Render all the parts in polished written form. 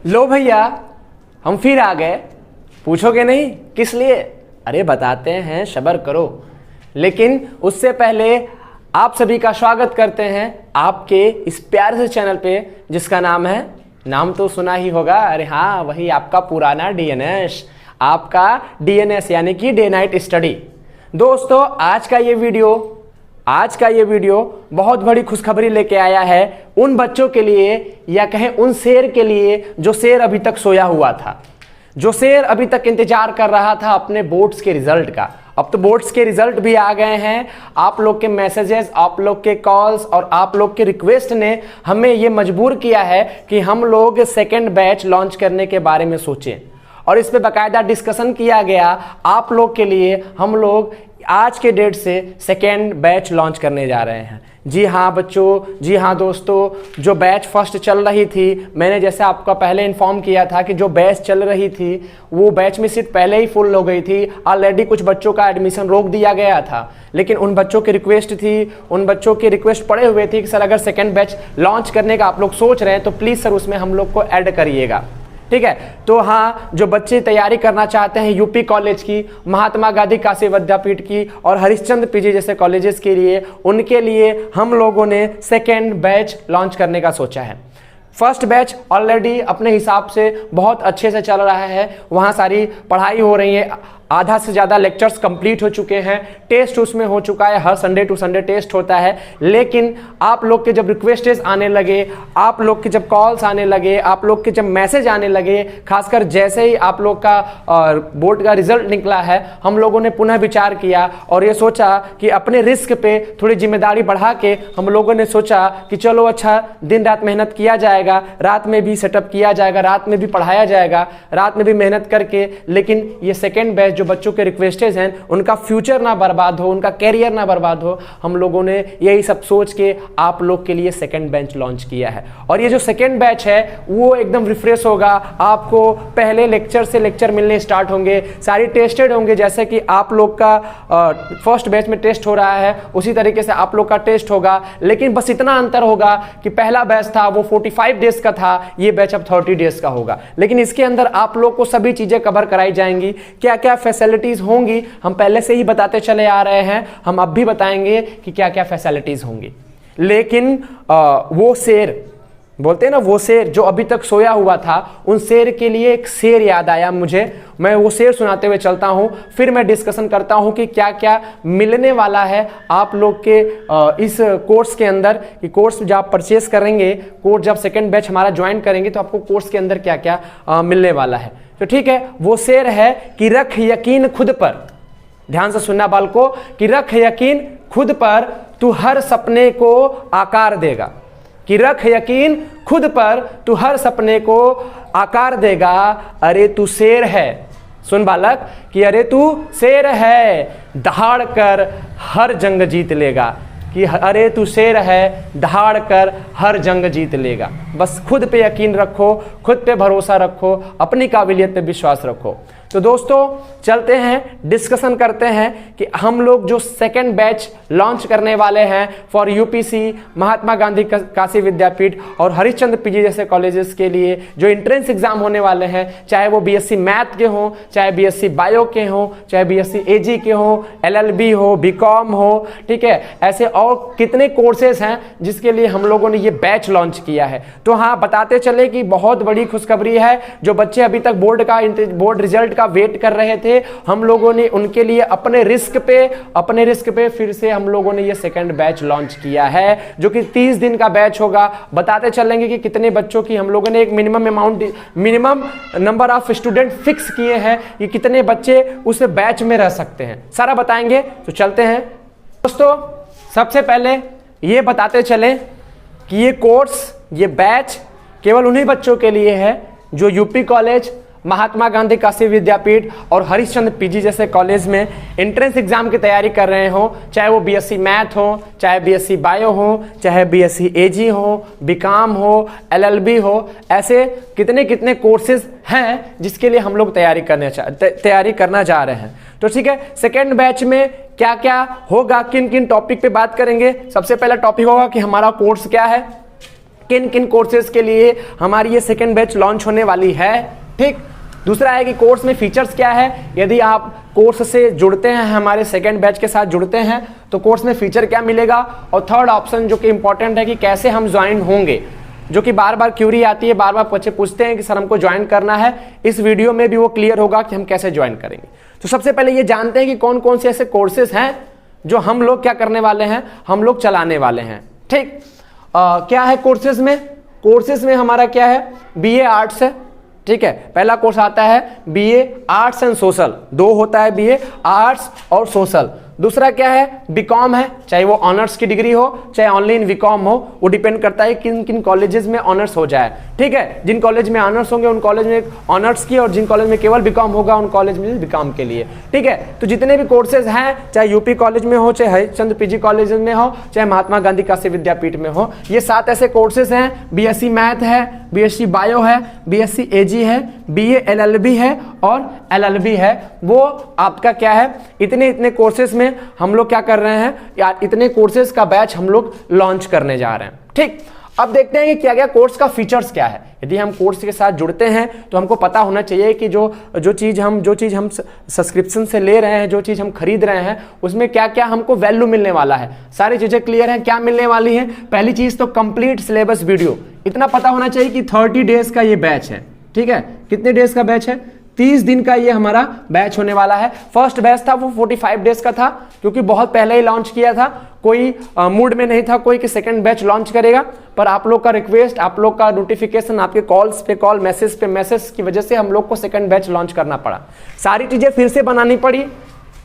लो भैया, हम फिर आ गए। पूछोगे नहीं किस लिए? अरे बताते हैं, सब्र करो। लेकिन उससे पहले आप सभी का स्वागत करते हैं आपके इस प्यारे से चैनल पे, जिसका नाम है, नाम तो सुना ही होगा, अरे हाँ, वही आपका पुराना डीएनएस, आपका डीएनएस यानी कि डे नाइट स्टडी। दोस्तों, आज का ये वीडियो बहुत बड़ी खुशखबरी लेके आया है उन बच्चों के लिए, या कहें उन शेर के लिए जो शेर अभी तक सोया हुआ था, जो शेर अभी तक इंतजार कर रहा था अपने बोर्ड्स के रिजल्ट का। अब तो बोर्ड्स के रिजल्ट भी आ गए हैं। आप लोग के मैसेजेस, आप लोग के कॉल्स और आप लोग के रिक्वेस्ट ने हमें ये मजबूर किया है कि हम लोग सेकेंड बैच लॉन्च करने के बारे में सोचें, और इस पे बाकायदा डिस्कशन किया गया। आप लोग के लिए हम लोग आज के डेट से सेकेंड बैच लॉन्च करने जा रहे हैं। जी हाँ बच्चों, जी हाँ दोस्तों, जो बैच फर्स्ट चल रही थी, मैंने जैसे आपका पहले इन्फॉर्म किया था कि जो बैच चल रही थी वो बैच में सीट पहले ही फुल हो गई थी। ऑलरेडी कुछ बच्चों का एडमिशन रोक दिया गया था, लेकिन उन बच्चों की रिक्वेस्ट थी, उन बच्चों की रिक्वेस्ट पड़े हुए थी कि सर अगर सेकेंड बैच लॉन्च करने का आप लोग सोच रहे हैं तो प्लीज़ सर उसमें हम लोग को ऐड करिएगा। ठीक है, तो हाँ, जो बच्चे तैयारी करना चाहते हैं यूपी कॉलेज की, महात्मा गांधी काशी विद्यापीठ की और हरिश्चंद्र पीजी जैसे कॉलेजेस के लिए, उनके लिए हम लोगों ने सेकेंड बैच लॉन्च करने का सोचा है। फर्स्ट बैच ऑलरेडी अपने हिसाब से बहुत अच्छे से चल रहा है, वहाँ सारी पढ़ाई हो रही है, आधा से ज़्यादा लेक्चर्स कंप्लीट हो चुके हैं, टेस्ट उसमें हो चुका है, हर संडे टू संडे टेस्ट होता है। लेकिन आप लोग के जब रिक्वेस्टेस आने लगे, आप लोग के जब कॉल्स आने लगे, आप लोग के जब मैसेज आने लगे, खासकर जैसे ही आप लोग का बोर्ड का रिजल्ट निकला है, हम लोगों ने पुनः विचार किया और ये सोचा कि अपने रिस्क पे थोड़ी जिम्मेदारी बढ़ा के हम लोगों ने सोचा कि चलो अच्छा, दिन रात मेहनत किया जाएगा, रात में भी सेटअप किया जाएगा, रात में भी पढ़ाया जाएगा, रात में भी मेहनत करके। लेकिन ये सेकेंड बैच जो बच्चों के रिक्वेस्टेज हैं, उनका फ्यूचर ना बर्बाद हो, उनका कैरियर ना बर्बाद हो, हम लोगों ने यही सब सोच के आप लोग के लिए सेकेंड बैच लॉन्च किया है। और ये जो सेकेंड बैच है वो एकदम रिफ्रेश होगा, आपको पहले लेक्चर से लेक्चर मिलने स्टार्ट होंगे, सारी टेस्टेड होंगे, जैसे कि आप लोग का फर्स्ट बैच में टेस्ट हो रहा है उसी तरीके से आप लोग का टेस्ट होगा। लेकिन बस इतना अंतर होगा कि पहला बैच था वो 45 डेज का था, ये बैच अब 30 डेज का होगा। लेकिन इसके अंदर आप लोग को सभी चीजें कवर कराई जाएंगी। क्या क्या फैसिलिटीज होंगी हम पहले से ही बताते चले आ रहे हैं, हम अब भी बताएंगे कि क्या क्या फैसिलिटीज होंगी। लेकिन वो शेर बोलते हैं ना, वो शेर जो अभी तक सोया हुआ था, उन शेर के लिए एक शेर याद आया मुझे। मैं वो शेर सुनाते हुए चलता हूं, फिर मैं डिस्कशन करता हूं कि क्या क्या मिलने वाला है आप लोग के इस कोर्स के अंदर। कि कोर्स जब आप परचेस करेंगे, कोर्स जब सेकेंड बैच हमारा ज्वाइन करेंगे, तो आपको कोर्स के अंदर क्या क्या मिलने वाला है। तो ठीक है, वो शेर है कि रख यकीन खुद पर, ध्यान से सुनना बालको, कि रख यकीन खुद पर, तू हर सपने को आकार देगा। कि रख यकीन खुद पर, तू हर सपने को आकार देगा। अरे तू शेर है, सुन बालक, कि अरे तू शेर है, दहाड़ कर हर जंग जीत लेगा। कि अरे तू शेर है, दहाड़ कर हर जंग जीत लेगा। बस खुद पे यकीन रखो, खुद पे भरोसा रखो, अपनी काबिलियत पे विश्वास रखो। तो दोस्तों चलते हैं, डिस्कशन करते हैं कि हम लोग जो सेकेंड बैच लॉन्च करने वाले हैं फॉर यूपीसी, महात्मा गांधी काशी विद्यापीठ और हरिश्चंद्र पीजी जैसे कॉलेजेस के लिए जो एंट्रेंस एग्जाम होने वाले हैं, चाहे वो बीएससी मैथ के हों, चाहे बीएससी बायो के हों, चाहे बीएससी एजी के हों, एलएलबी हो, बीकॉम हो, ठीक है, ऐसे और कितने कोर्सेज हैं जिसके लिए हम लोगों ने ये बैच लॉन्च किया है। तो हाँ, बताते चले कि बहुत बड़ी खुशखबरी है। जो बच्चे अभी तक बोर्ड रिजल्ट का वेट कर रहे थे, हम लोगों ने उनके लिए अपने रिस्क पे फिर से हम लोगों ने ये सेकंड बैच लॉन्च किया है, जो कि 30 दिन का बैच होगा। बताते चलेंगे कि कितने बच्चों की हम लोगों ने एक minimum number of student fix किए हैं कि कितने बच्चे उस बैच में रह सकते हैं, सारा बताएंगे। तो चलते हैं दोस्तों, सबसे पहले ये बताते चले कि ये कोर्स, ये बैच केवल उन्हीं बच्चों के लिए है जो यूपी कॉलेज, महात्मा गांधी काशी विद्यापीठ और हरिश्चंद्र पीजी जैसे कॉलेज में एंट्रेंस एग्जाम की तैयारी कर रहे हो, चाहे वो बीएससी मैथ हो, चाहे बीएससी बायो हो, चाहे बीएससी एजी हो, बीकॉम हो, एलएलबी हो। ऐसे कितने कितने कोर्सेज हैं जिसके लिए हम लोग तैयारी करना जा रहे हैं। तो ठीक है, सेकेंड बैच में क्या क्या होगा, किन किन टॉपिक पे बात करेंगे। सबसे पहला टॉपिक होगा कि हमारा कोर्स क्या है, किन किन कोर्सेज के लिए हमारी ये सेकेंड बैच लॉन्च होने वाली है। ठीक, दूसरा है कि कोर्स में फीचर्स क्या है, यदि आप कोर्स से जुड़ते हैं, हमारे सेकेंड बैच के साथ जुड़ते हैं तो कोर्स में फीचर क्या मिलेगा। और थर्ड ऑप्शन जो कि इंपॉर्टेंट है कि कैसे हम ज्वाइन होंगे, जो कि बार बार क्यूरी आती है, बार बार बच्चे पूछते हैं कि सर हमको ज्वाइन करना है। इस वीडियो में भी वो क्लियर होगा कि हम कैसे ज्वाइन करेंगे। तो सबसे पहले ये जानते हैं कि कौन कौन से ऐसे कोर्सेज हैं जो हम लोग क्या करने वाले हैं, हम लोग चलाने वाले हैं। ठीक, क्या है कोर्सेज में? कोर्सेज में हमारा क्या है, बीए आर्ट्स है। ठीक है, पहला कोर्स आता है बीए आर्ट्स एंड सोशल, दो होता है बीए आर्ट्स और सोशल। दूसरा क्या है, बीकॉम है, चाहे वो ऑनर्स की डिग्री हो चाहे ऑनलाइन बीकॉम हो, वो डिपेंड करता है किन किन कॉलेजेस में ऑनर्स हो जाए। ठीक है, जिन कॉलेज में ऑनर्स होंगे उन कॉलेज में ऑनर्स की, और जिन कॉलेज में केवल बीकॉम होगा उन कॉलेज में बीकॉम के लिए। ठीक है, तो जितने भी कोर्सेज हैं, चाहे यूपी कॉलेज में हो, चाहे हरिश्चंद्र पीजी कॉलेज में हो, चाहे महात्मा गांधी काशी विद्यापीठ में हो, ये 7 ऐसे कोर्सेज हैं। बीएससी मैथ है, बीएससी बायो है, बीएससी एजी है, बीए एलएलबी है और एलएलबी है। वो आपका क्या है, इतने इतने कोर्सेज में हम लोग क्या कर रहे हैं यार, इतने कोर्सेज का बैच हम लोग लॉन्च करने जा रहे हैं। ठीक, अब देखते हैं कि क्या क्या कोर्स का फीचर्स क्या है। यदि हम कोर्स के साथ जुड़ते हैं तो हमको पता होना चाहिए कि जो चीज़ हम सब्सक्रिप्शन से ले रहे हैं, जो चीज़ हम खरीद रहे हैं, उसमें क्या क्या हमको वैल्यू मिलने वाला है। सारी चीज़ें क्लियर हैं, क्या मिलने वाली है। पहली चीज़ तो कंप्लीट सिलेबस वीडियो, इतना पता होना चाहिए कि 30 डेज का ये बैच है। ठीक है, कितने डेज का बैच है, 30 दिन का ये हमारा बैच होने वाला है। फर्स्ट बैच था वो 45 डेज का था, क्योंकि बहुत पहले ही लॉन्च किया था, कोई मूड में नहीं था कोई कि सेकंड बैच लॉन्च करेगा। पर आप लोग का रिक्वेस्ट, आप लोग का नोटिफिकेशन, आपके कॉल्स पे कॉल, मैसेज पे मैसेज की वजह से हम लोग को सेकंड बैच लॉन्च करना पड़ा। सारी चीजें फिर से बनानी पड़ी।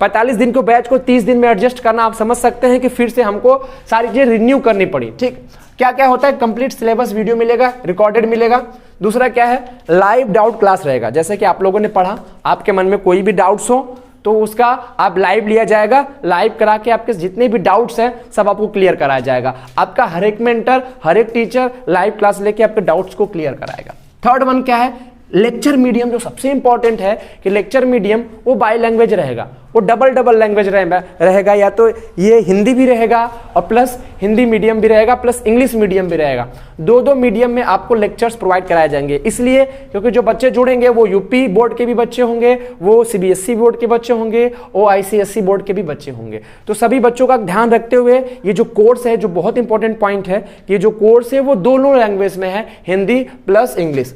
45 दिन को बैच को 30 दिन में एडजस्ट करना, आप समझ सकते हैं कि फिर से हमको सारी चीजें रिन्यू करनी पड़ी। ठीक, क्या क्या होता है, कंप्लीट सिलेबस वीडियो मिलेगा, रिकॉर्डेड मिलेगा। दूसरा क्या है, लाइव डाउट क्लास रहेगा। जैसे कि आप लोगों ने पढ़ा, आपके मन में कोई भी डाउट्स हो तो उसका आप लाइव लिया जाएगा, लाइव करा के आपके जितने भी डाउट्स हैं सब आपको क्लियर कराया जाएगा। आपका हर एक मेंटर, हर एक टीचर लाइव क्लास लेके आपके डाउट्स को क्लियर कराएगा। थर्ड वन क्या है, लेक्चर मीडियम, जो सबसे इंपॉर्टेंट है कि लेक्चर मीडियम वो बाई लैंग्वेज रहेगा, वो डबल लैंग्वेज रहेगा। या तो ये हिंदी भी रहेगा और प्लस हिंदी मीडियम भी रहेगा, प्लस इंग्लिश मीडियम भी रहेगा। दो मीडियम में आपको लेक्चर्स प्रोवाइड कराए जाएंगे। इसलिए क्योंकि जो बच्चे जुड़ेंगे वो यूपी बोर्ड के भी बच्चे होंगे, वो सीबीएसई बोर्ड के बच्चे होंगे, वो आईसीएसई बोर्ड के भी बच्चे होंगे। तो सभी बच्चों का ध्यान रखते हुए ये जो कोर्स है, जो बहुत इंपॉर्टेंट पॉइंट है, ये जो कोर्स है वो दोनों लैंग्वेज में है, Hindi plus English.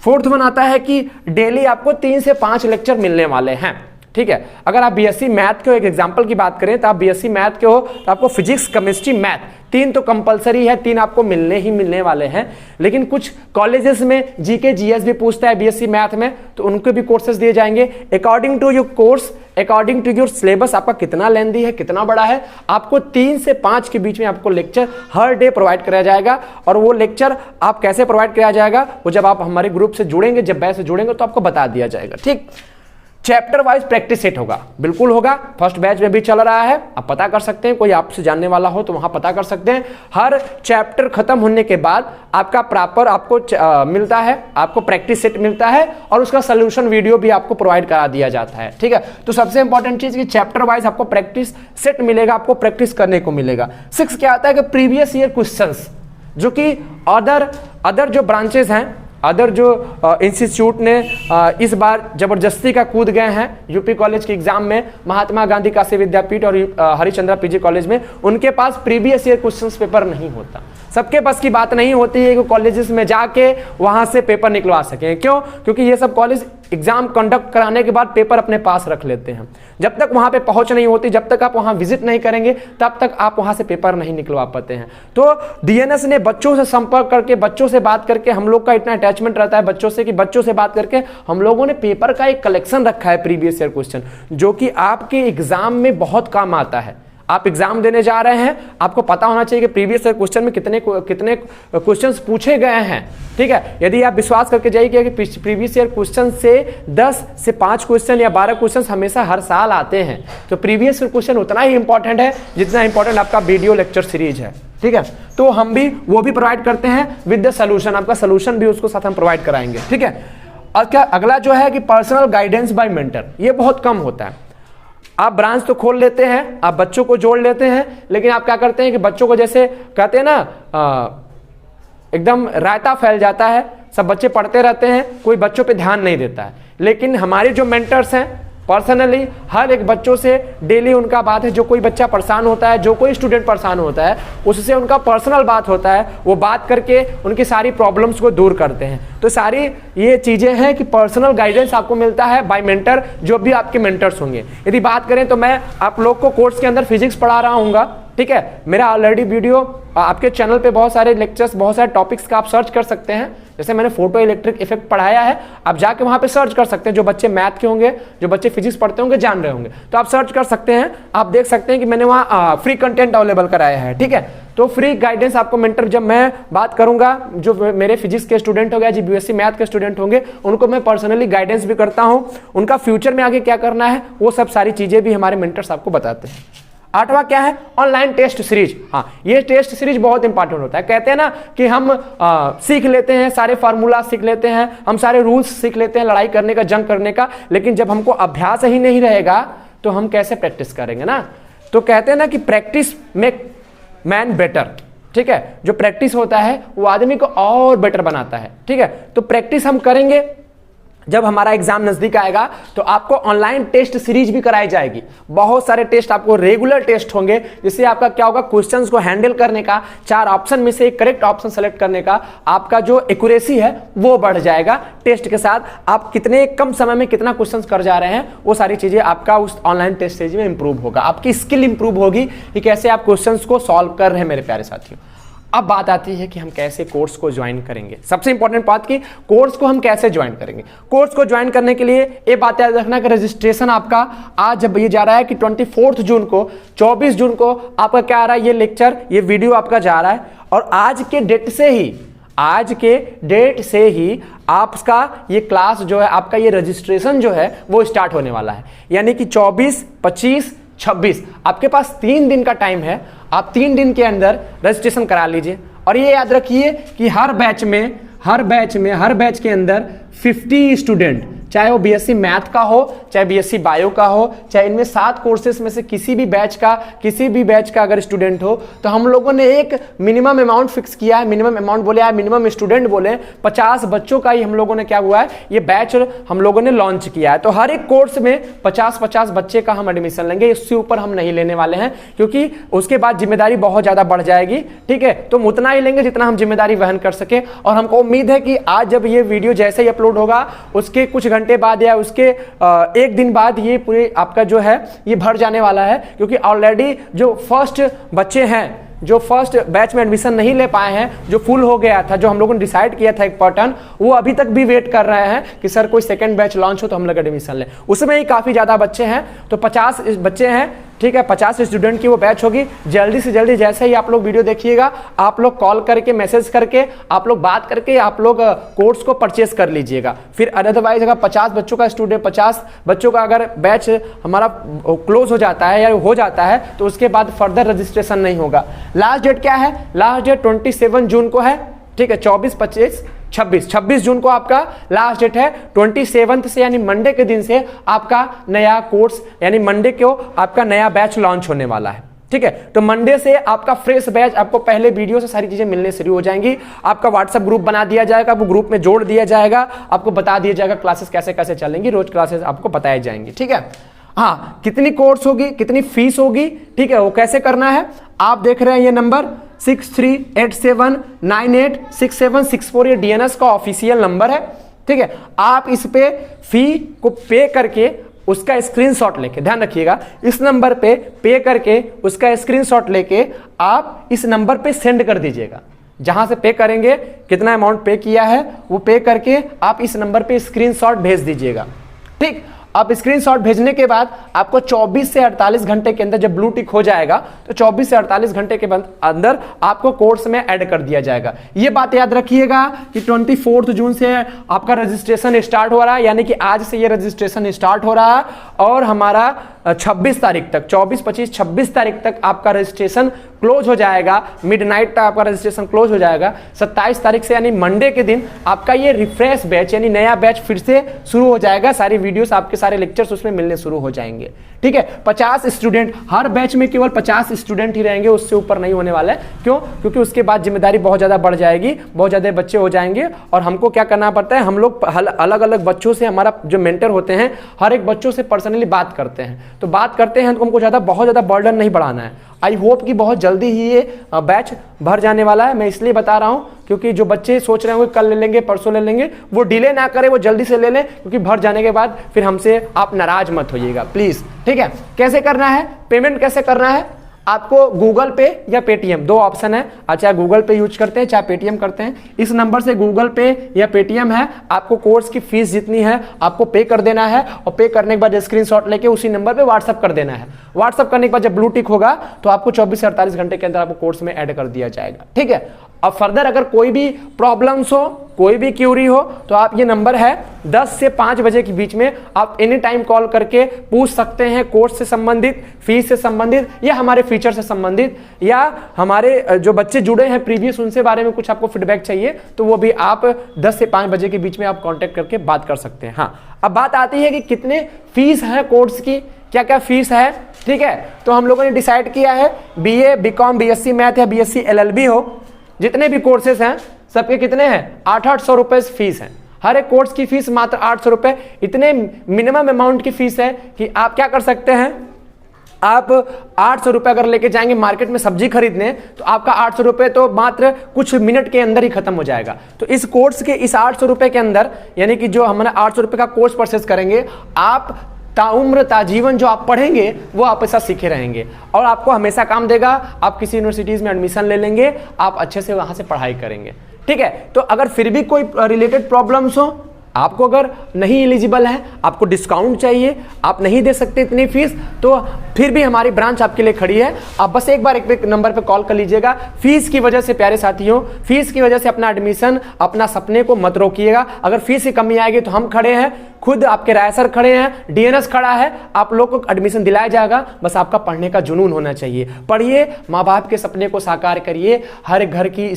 Fourth one आता है कि डेली आपको 3 से 5 लेक्चर मिलने वाले हैं। ठीक है, अगर आप बीएससी मैथ के हो, एक एग्जांपल की बात करें तो आप बीएससी मैथ के हो तो आपको फिजिक्स, केमिस्ट्री, मैथ 3 तो कंपलसरी है, 3 आपको मिलने वाले हैं। लेकिन कुछ कॉलेजेस में जीके जीएस भी पूछता है बीएससी मैथ में, तो उनके भी कोर्सेज दिए जाएंगे। According to your course, according to your syllabus, आपका कितना लेंथी है, कितना बड़ा है, आपको 3 से 5 के बीच में आपको लेक्चर हर डे प्रोवाइड कराया जाएगा। और वो लेक्चर आप कैसे प्रोवाइड कराया जाएगा, वो जब आप हमारे ग्रुप से जुड़ेंगे, जब बैच से जुड़ेंगे तो आपको बता दिया जाएगा। ठीक, चैप्टर वाइज प्रैक्टिस सेट होगा, बिल्कुल होगा। फर्स्ट बैच में भी चल रहा है, आप पता कर सकते हैं, कोई आपसे जानने वाला हो तो वहां पता कर सकते हैं। हर चैप्टर खत्म होने के बाद आपका प्रॉपर आपको मिलता है, आपको प्रैक्टिस सेट मिलता है और उसका सोल्यूशन वीडियो भी आपको प्रोवाइड करा दिया जाता है। ठीक है, तो सबसे इंपॉर्टेंट चीज कि चैप्टर वाइज आपको प्रैक्टिस सेट मिलेगा, आपको प्रैक्टिस करने को मिलेगा। 6 क्या आता है कि प्रीवियस ईयर क्वेश्चंस, जो कि अदर जो ब्रांचेस हैं, अदर जो इंस्टीट्यूट ने इस बार जबरदस्ती का कूद गए हैं यूपी कॉलेज के एग्जाम में, महात्मा गांधी काशी विद्यापीठ और हरिश्चंद्र पीजी कॉलेज में, उनके पास प्रीवियस ईयर क्वेश्चंस पेपर नहीं होता। सबके पास की बात नहीं होती है कि कॉलेजेस में जाके वहां से पेपर निकलवा सकें। क्यों? क्योंकि ये सब कॉलेज एग्जाम कंडक्ट कराने के बाद पेपर अपने पास रख लेते हैं। जब तक वहां पे पहुंच नहीं होती, जब तक आप वहां विजिट नहीं करेंगे, तब तक आप वहां से पेपर नहीं निकलवा पाते हैं। तो डीएनएस ने बच्चों से संपर्क करके, बच्चों से बात करके, हम लोग का इतना अटैचमेंट रहता है बच्चों से कि बच्चों से बात करके हम लोगों ने पेपर का एक कलेक्शन रखा है, प्रीवियस ईयर क्वेश्चन, जो कि आपके एग्जाम में बहुत काम आता है। आप एग्जाम देने जा रहे हैं, आपको पता होना चाहिए कि प्रीवियस ईयर क्वेश्चन में कितने क्वेश्चंस पूछे गए हैं। ठीक है, यदि आप विश्वास करके जाइए कि प्रीवियस ईयर क्वेश्चन से 10 से 5 क्वेश्चन या 12 क्वेश्चन हमेशा हर साल आते हैं, तो प्रीवियस ईयर क्वेश्चन उतना ही इंपॉर्टेंट है जितना इंपॉर्टेंट आपका वीडियो लेक्चर सीरीज है। ठीक है, तो हम भी वो भी प्रोवाइड करते हैं विद द सोल्यूशन, आपका सोल्यूशन भी उसको साथ हम प्रोवाइड कराएंगे। ठीक है, और क्या अगला जो है कि पर्सनल गाइडेंस बाय मेंटर, ये बहुत कम होता है। आप ब्रांच तो खोल लेते हैं, आप बच्चों को जोड़ लेते हैं, लेकिन आप क्या करते हैं कि बच्चों को जैसे कहते हैं ना एकदम रायता फैल जाता है, सब बच्चे पढ़ते रहते हैं, कोई बच्चों पे ध्यान नहीं देता है। लेकिन हमारे जो मेंटर्स हैं पर्सनली हर एक बच्चों से डेली उनका बात है, जो कोई बच्चा परेशान होता है, जो कोई स्टूडेंट परेशान होता है, उससे उनका पर्सनल बात होता है, वो बात करके उनकी सारी प्रॉब्लम्स को दूर करते हैं। तो सारी ये चीज़ें हैं कि पर्सनल गाइडेंस आपको मिलता है बाय मेंटर, जो भी आपके मेंटर्स होंगे। यदि बात करें तो मैं आप लोग को कोर्स के अंदर फिजिक्स पढ़ा रहा हूँगा, ठीक है। मेरा ऑलरेडी वीडियो आपके चैनल पे बहुत सारे लेक्चर्स, बहुत सारे टॉपिक्स का आप सर्च कर सकते हैं। जैसे मैंने फोटो इलेक्ट्रिक इफेक्ट पढ़ाया है, आप जाके वहां पे सर्च कर सकते हैं। जो बच्चे मैथ के होंगे, जो बच्चे फिजिक्स पढ़ते होंगे, जान रहे होंगे, तो आप सर्च कर सकते हैं। आप देख सकते हैं कि मैंने वहाँ फ्री कंटेंट अवेलेबल कराया है, ठीक है। तो फ्री गाइडेंस आपको मेंटर, जब मैं बात करूंगा, जो मेरे फिजिक्स के स्टूडेंट हो गया, जो बीएससी मैथ के स्टूडेंट होंगे, उनको मैं पर्सनली गाइडेंस भी करता हूं। उनका फ्यूचर में आगे क्या करना है वो सब सारी चीजें भी हमारे मेंटर्स आपको बताते हैं। 8वां क्या है? Online test series. हाँ, ये टेस्ट सीरीज बहुत इंपॉर्टेंट होता है। कहते हैं ना कि हम सीख लेते हैं, सारे फार्मूला सीख लेते हैं, हम सारे रूल्स सीख लेते हैं लड़ाई करने का, जंग करने का, लेकिन जब हमको अभ्यास ही नहीं रहेगा तो हम कैसे प्रैक्टिस करेंगे ना। तो कहते हैं ना कि प्रैक्टिस मेक मैन बेटर, ठीक है। जो प्रैक्टिस होता है वो आदमी को और बेटर बनाता है, ठीक है। तो प्रैक्टिस हम करेंगे, जब हमारा एग्जाम नजदीक आएगा तो आपको ऑनलाइन टेस्ट सीरीज भी कराई जाएगी। बहुत सारे टेस्ट, आपको रेगुलर टेस्ट होंगे, जिससे आपका क्या होगा, क्वेश्चंस को हैंडल करने का, 4 ऑप्शन में से एक करेक्ट ऑप्शन सेलेक्ट करने का आपका जो एक्यूरेसी है वो बढ़ जाएगा। टेस्ट के साथ आप कितने कम समय में कितना क्वेश्चंस कर जा रहे हैं, वो सारी चीजें आपका उस ऑनलाइन टेस्ट सीरीज में इंप्रूव होगा। आपकी स्किल इंप्रूव होगी कि कैसे आप क्वेश्चंस को सॉल्व कर रहे हैं मेरे प्यारे साथियों। अब बात आती है कि हम कैसे कोर्स को ज्वाइन करेंगे। सबसे इंपॉर्टेंट बात कि कोर्स को हम कैसे ज्वाइन करेंगे। कोर्स को ज्वाइन करने के लिए ये बात याद रखना कि रजिस्ट्रेशन आपका आज जब ये जा रहा है कि 24 जून को, 24 जून को आपका क्या आ रहा है, ये लेक्चर, ये वीडियो आपका जा रहा है। और आज के डेट से ही आपका ये क्लास जो है, आपका ये रजिस्ट्रेशन जो है वो स्टार्ट होने वाला है। यानी कि 24, 25, 26 आपके पास 3 दिन का टाइम है। आप 3 दिन के अंदर रजिस्ट्रेशन करा लीजिए। और ये याद रखिए कि हर बैच के अंदर 50 स्टूडेंट, चाहे वो बीएससी मैथ का हो, चाहे बीएससी बायो का हो, चाहे इनमें 7 कोर्सेस में से किसी भी बैच का अगर स्टूडेंट हो, तो हम लोगों ने एक मिनिमम अमाउंट फिक्स किया है। मिनिमम अमाउंट बोले या मिनिमम स्टूडेंट बोले, 50 बच्चों का ही हम लोगों ने क्या हुआ है, ये बैच हम लोगों ने लॉन्च किया है। तो हर एक कोर्स में 50-50 बच्चे का हम एडमिशन लेंगे, इससे ऊपर हम नहीं लेने वाले हैं, क्योंकि उसके बाद जिम्मेदारी बहुत ज्यादा बढ़ जाएगी, ठीक है। तो हम उतना ही लेंगे जितना हम जिम्मेदारी वहन कर सके। और हमको उम्मीद है कि आज जब ये वीडियो जैसे ही अपलोड होगा, उसके कुछ घंटे बाद या उसके 1 दिन बाद ये पूरे आपका जो है ये भर जाने वाला है। क्योंकि ऑलरेडी जो फर्स्ट बच्चे हैं, जो फर्स्ट बैच में एडमिशन नहीं ले पाए हैं, जो फुल हो गया था, जो हम लोगों ने डिसाइड किया था एक पैटर्न, वो अभी तक भी वेट कर रहे हैं कि सर कोई सेकंड बैच लॉन्च हो तो हम लोग एडमिशन लें। उसमें ही काफ़ी ज़्यादा बच्चे हैं, तो 50 बच्चे हैं, ठीक है। 50 स्टूडेंट की वो बैच होगी। जल्दी से जल्दी जैसे ही आप लोग वीडियो देखिएगा, आप लोग कॉल करके, मैसेज करके, आप लोग बात करके आप लोग कोर्स को परचेस कर लीजिएगा। फिर अदरवाइज अगर 50 बच्चों का स्टूडेंट, 50 बच्चों का अगर बैच हमारा क्लोज हो जाता है या हो जाता है, तो उसके बाद फर्दर रजिस्ट्रेशन नहीं होगा। लास्ट डेट क्या है? लास्ट डेट 27 जून को है, ठीक है। 24, 25, 26 जून को आपका लास्ट डेट है। 27 से यानी मंडे के दिन से आपका नया कोर्स, यानी मंडे को आपका नया बैच लॉन्च होने वाला है, ठीक है। तो मंडे से आपका फ्रेश बैच, आपको पहले वीडियो से सारी चीजें मिलने शुरू हो जाएंगी। आपका व्हाट्सएप ग्रुप बना दिया जाएगा, वो ग्रुप में जोड़ दिया जाएगा, आपको बता दिया जाएगा क्लासेस कैसे कैसे चलेंगी, रोज क्लासेस आपको बताई जाएंगी, ठीक है। हाँ, कितनी कोर्स होगी, कितनी फीस होगी, ठीक है, वो कैसे करना है। आप देख रहे हैं ये नंबर 6387986764, ये डीएनएस का ऑफिशियल नंबर है, ठीक है। आप इस पे फी को पे करके उसका स्क्रीनशॉट लेके, ध्यान रखिएगा, इस नंबर पे पे करके उसका स्क्रीनशॉट लेके आप इस नंबर पे सेंड कर दीजिएगा। जहां से पे करेंगे, कितना अमाउंट पे किया है वो पे करके आप इस नंबर पे स्क्रीनशॉट भेज दीजिएगा, ठीक। आप स्क्रीनशॉट भेजने के बाद आपको 24 से 48 घंटे के अंदर जब ब्लू टिक हो जाएगा, तो 24 से 48 घंटे के अंदर आपको कोर्स में ऐड कर दिया जाएगा। ये बात याद रखिएगा कि 24 जून से आपका रजिस्ट्रेशन स्टार्ट हो रहा है, यानी कि आज से ये रजिस्ट्रेशन स्टार्ट हो रहा है। और हमारा 26 तारीख तक, 24, 25, 26 तारीख तक आपका रजिस्ट्रेशन क्लोज हो जाएगा, मिडनाइट तक आपका रजिस्ट्रेशन क्लोज हो जाएगा। 27 तारीख से यानी मंडे के दिन आपका ये रिफ्रेश बैच यानी नया बैच फिर से शुरू हो जाएगा। सारी वीडियोस आपके सारे लेक्चर्स उसमें मिलने शुरू हो जाएंगे, ठीक है। 50 स्टूडेंट, हर बैच में केवल 50 स्टूडेंट ही रहेंगे, उससे ऊपर नहीं होने वाला है। क्यों? क्योंकि उसके बाद जिम्मेदारी बहुत ज़्यादा बढ़ जाएगी, बहुत ज़्यादा बच्चे हो जाएंगे और हमको क्या करना पड़ता है, हम लोग अलग अलग बच्चों से, हमारा जो मेंटर होते हैं हर एक बच्चों से पर्सनली बात करते हैं। तो बात करते हैं तो हमको बहुत ज़्यादा बर्डन नहीं बढ़ाना है। आई होप कि बहुत जल्दी ही ये बैच भर जाने वाला है। मैं इसलिए बता रहा हूँ क्योंकि जो बच्चे सोच रहे होंगे कल ले लेंगे, परसों ले लेंगे, वो डिले ना करें, वो जल्दी से ले लें, क्योंकि भर जाने के बाद फिर हमसे आप नाराज मत होइएगा प्लीज़, ठीक है। कैसे करना है, पेमेंट कैसे करना है, आपको गूगल पे या पेटीएम, दो ऑप्शन है, चाहे गूगल पे यूज करते हैं चाहे पेटीएम करते हैं। इस नंबर से गूगल पे या पेटीएम है, आपको कोर्स की फीस जितनी है आपको पे कर देना है और पे करने के बाद स्क्रीनशॉट लेके उसी नंबर पे व्हाट्सअप कर देना है। व्हाट्सअप करने के बाद जब ब्लू टिक होगा तो आपको 24 से 48 घंटे के अंदर आपको कोर्स में ऐड कर दिया जाएगा, ठीक है। अब फर्दर अगर कोई भी प्रॉब्लम्स हो, कोई भी क्यूरी हो, तो आप ये नंबर है 10 से 5 बजे के बीच में आप एनी टाइम कॉल करके पूछ सकते हैं, कोर्स से संबंधित, फीस से संबंधित या हमारे फीचर से संबंधित, या हमारे जो बच्चे जुड़े हैं प्रीवियस उनसे बारे में कुछ आपको फीडबैक चाहिए तो वो भी आप 10 से 5 बजे के बीच में आप कॉन्टेक्ट करके बात कर सकते हैं। हाँ, अब बात आती है कि कितने फीस है कोर्स की, क्या क्या फीस है, ठीक है। तो हम लोगों ने डिसाइड किया है BA, BCom, BSc मैथ या BSc LLB हो, जितने भी कोर्सेज हैं सबके कितने हैं, 800 रुपए फीस है। हर एक कोर्स की फीस मात्र 800 रुपए, इतने मिनिमम अमाउंट की फीस है कि आप क्या कर सकते हैं, आप 800 रुपए अगर लेके जाएंगे मार्केट में सब्जी खरीदने तो आपका 800 रुपए तो मात्र कुछ मिनट के अंदर ही खत्म हो जाएगा। तो इस कोर्स के इस 800 रुपए के अंदर, यानी कि जो हमारा 800 रुपए का कोर्स परचेस करेंगे, आप ताउम्र ताजीवन जो आप पढ़ेंगे वो आप ऐसा सीखे रहेंगे और आपको हमेशा काम देगा। आप किसी यूनिवर्सिटीज में एडमिशन ले लेंगे, आप अच्छे से वहां से पढ़ाई करेंगे, ठीक है। तो अगर फिर भी कोई रिलेटेड प्रॉब्लम्स हो, आपको अगर नहीं एलिजिबल है, आपको डिस्काउंट चाहिए, आप नहीं दे सकते इतनी फीस, तो फिर भी हमारी ब्रांच आपके लिए खड़ी है। आप बस एक बार एक नंबर पे कॉल कर लीजिएगा। फीस की वजह से प्यारे साथियों, फीस की वजह से अपना एडमिशन, अपना सपने को मत रोकिएगा। अगर फीस की कमी आएगी तो हम खड़े हैं, खुद आपके राय सर खड़े हैं, DNS खड़ा है, आप लोग को एडमिशन दिलाया जाएगा। बस आपका पढ़ने का जुनून होना चाहिए। पढ़िए, माँ बाप के सपने को साकार करिए। हर घर की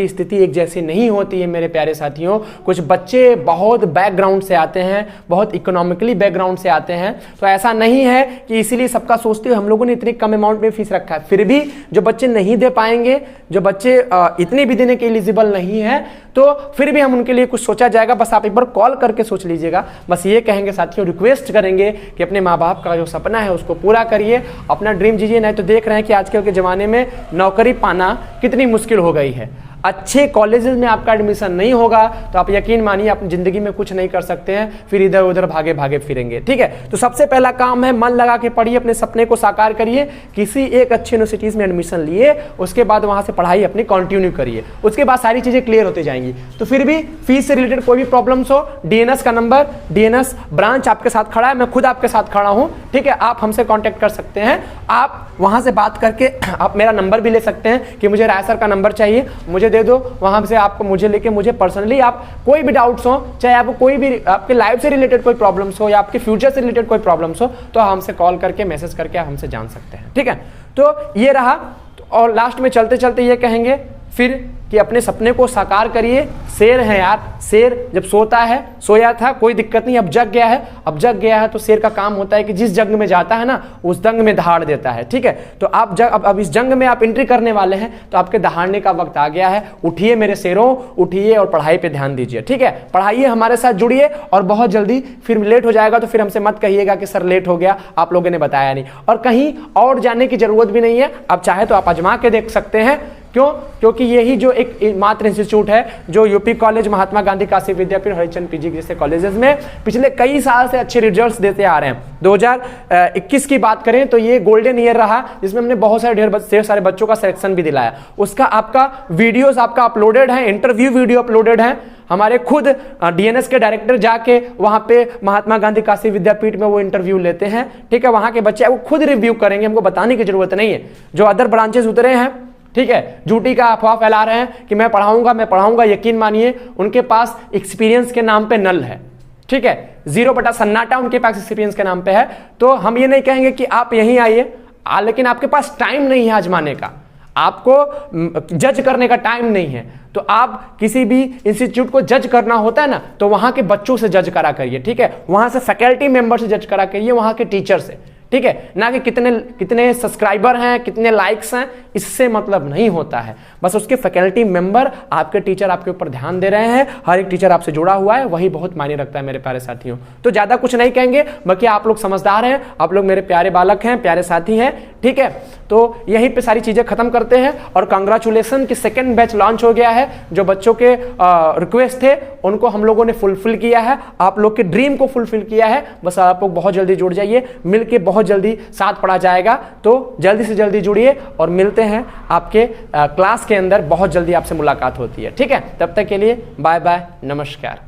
स्थिति एक जैसी नहीं होती है मेरे प्यारे साथियों। कुछ बच्चे बहुत बैकग्राउंड से आते हैं, बहुत इकोनॉमिकली बैकग्राउंड से आते हैं, तो ऐसा नहीं है कि इसीलिए सबका सोचते हुए हम लोगों ने इतनी कम अमाउंट में फीस रखा है। फिर भी जो बच्चे नहीं दे पाएंगे, जो बच्चे इतनी भी देने के एलिजिबल नहीं है, तो फिर भी हम उनके लिए कुछ सोचा जाएगा। बस आप एक बार कॉल करके सोच लीजिएगा। बस ये कहेंगे साथियों, रिक्वेस्ट करेंगे कि अपने माँ बाप का जो सपना है उसको पूरा करिए, अपना ड्रीम जीजिए। नहीं तो देख रहे हैं कि आजकल के ज़माने में नौकरी पाना कितनी मुश्किल हो गई है। अच्छे कॉलेजेस में आपका एडमिशन नहीं होगा तो आप यकीन मानिए अपनी जिंदगी में कुछ नहीं कर सकते हैं, फिर इधर उधर भागे भागे फिरेंगे, ठीक है। तो सबसे पहला काम है मन लगा के पढ़िए, अपने सपने को साकार करिए। किसी एक अच्छे यूनिवर्सिटीज में एडमिशन लिए, उसके बाद वहां से पढ़ाई अपनी कंटिन्यू करिए, उसके बाद सारी चीजें क्लियर होती जाएंगी। तो फिर भी फीस से रिलेटेड कोई भी प्रॉब्लम्स हो, DNS का नंबर, DNS ब्रांच आपके साथ खड़ा है, मैं खुद आपके साथ खड़ा हूं, ठीक है। आप हमसे कॉन्टेक्ट कर सकते हैं। आप वहां से बात करके आप मेरा नंबर भी ले सकते हैं कि मुझे राय सर का नंबर चाहिए, मुझे दे दो। वहां से आपको मुझे लेके मुझे पर्सनली आप कोई भी डाउट्स हो, चाहे आपको कोई भी आपके लाइफ से रिलेटेड कोई प्रॉब्लम्स हो या आपके फ्यूचर से रिलेटेड कोई प्रॉब्लम्स हो, तो हमसे कॉल करके मैसेज करके आप हमसे जान सकते हैं, ठीक है। तो ये रहा। और लास्ट में चलते चलते ये कहेंगे फिर कि अपने सपने को साकार करिए। शेर है यार, शेर जब सोता है, सोया था कोई दिक्कत नहीं, अब जग गया है। अब जग गया है तो शेर का काम होता है कि जिस जंग में जाता है ना, उस जंग में दहाड़ देता है, ठीक है। तो आप अब इस जंग में आप एंट्री करने वाले हैं, तो आपके दहाड़ने का वक्त आ गया है। उठिए मेरे शेरों, उठिए और पढ़ाई पे ध्यान दीजिए, ठीक है। पढ़ाइए, हमारे साथ जुड़िए और बहुत जल्दी फिर लेट हो जाएगा तो फिर हमसे मत कहिएगा कि सर लेट हो गया, आप लोगों ने बताया नहीं। और कहीं और जाने की जरूरत भी नहीं है, आप चाहे तो आप आजमा के देख सकते हैं। क्यों? क्योंकि यही जो एक मात्र इंस्टीट्यूट है जो यूपी कॉलेज, महात्मा गांधी काशी विद्यापीठ, हरिचंद PG जैसे कॉलेजेस में पिछले कई साल से अच्छे रिजल्ट्स देते आ रहे हैं। 2021 की बात करें तो ये गोल्डन ईयर रहा, जिसमें हमने बहुत सारे ढेर सारे बच्चों का सिलेक्शन भी दिलाया। उसका आपका वीडियोस आपका अपलोडेड है, इंटरव्यू वीडियो अपलोडेड है। हमारे खुद DNS के डायरेक्टर जाके वहां पे महात्मा गांधी काशी विद्यापीठ में वो इंटरव्यू लेते हैं, ठीक है। वहां के बच्चे वो खुद रिव्यू करेंगे, हमको बताने की जरूरत नहीं है। जो अदर ब्रांचेस उतरे हैं, ठीक है, झूठी का अफवाह फैला रहे हैं कि मैं पढ़ाऊंगा, यकीन मानिए उनके पास एक्सपीरियंस के नाम पे नल है। ठीक है, 0 बटा सन्नाटा उनके पास एक्सपीरियंस के नाम पे है। तो हम ये नहीं कहेंगे कि आप यहीं आइए, लेकिन आपके पास टाइम नहीं है आजमाने का, आपको जज करने का टाइम नहीं है, तो आप किसी भी इंस्टीट्यूट को जज करना होता है ना, तो वहां के बच्चों से जज करा करिए, ठीक है, वहां से फैकल्टी मेंबर से जज करा करिए, वहां के टीचर से, ठीक है, ना कि कितने सब्सक्राइबर हैं, कितने लाइक्स हैं, इससे मतलब नहीं होता है। बस उसके फैकल्टी मेंबर, आपके टीचर आपके ऊपर ध्यान दे रहे हैं, हर एक टीचर आपसे जुड़ा हुआ है, वही बहुत मायने रखता है मेरे प्यारे साथियों। तो ज्यादा कुछ नहीं कहेंगे, बाकी आप लोग समझदार हैं, आप लोग मेरे प्यारे बालक हैं, प्यारे साथी हैं, ठीक है। तो यहीं पे सारी चीजें खत्म करते हैं और कांग्रेचुलेसन कि सेकंड बैच लॉन्च हो गया है। जो बच्चों के रिक्वेस्ट थे उनको हम लोगों ने फुलफिल किया है, आप लोग के ड्रीम को फुलफिल किया है। बस आप लोग बहुत जल्दी जुड़ जाइए, मिलके बहुत जल्दी साथ पढ़ा जाएगा। तो जल्दी से जल्दी जुड़िए और मिलते हैं आपके क्लास के अंदर, बहुत जल्दी आपसे मुलाकात होती है, ठीक है। तब तक के लिए बाय बाय, नमस्कार।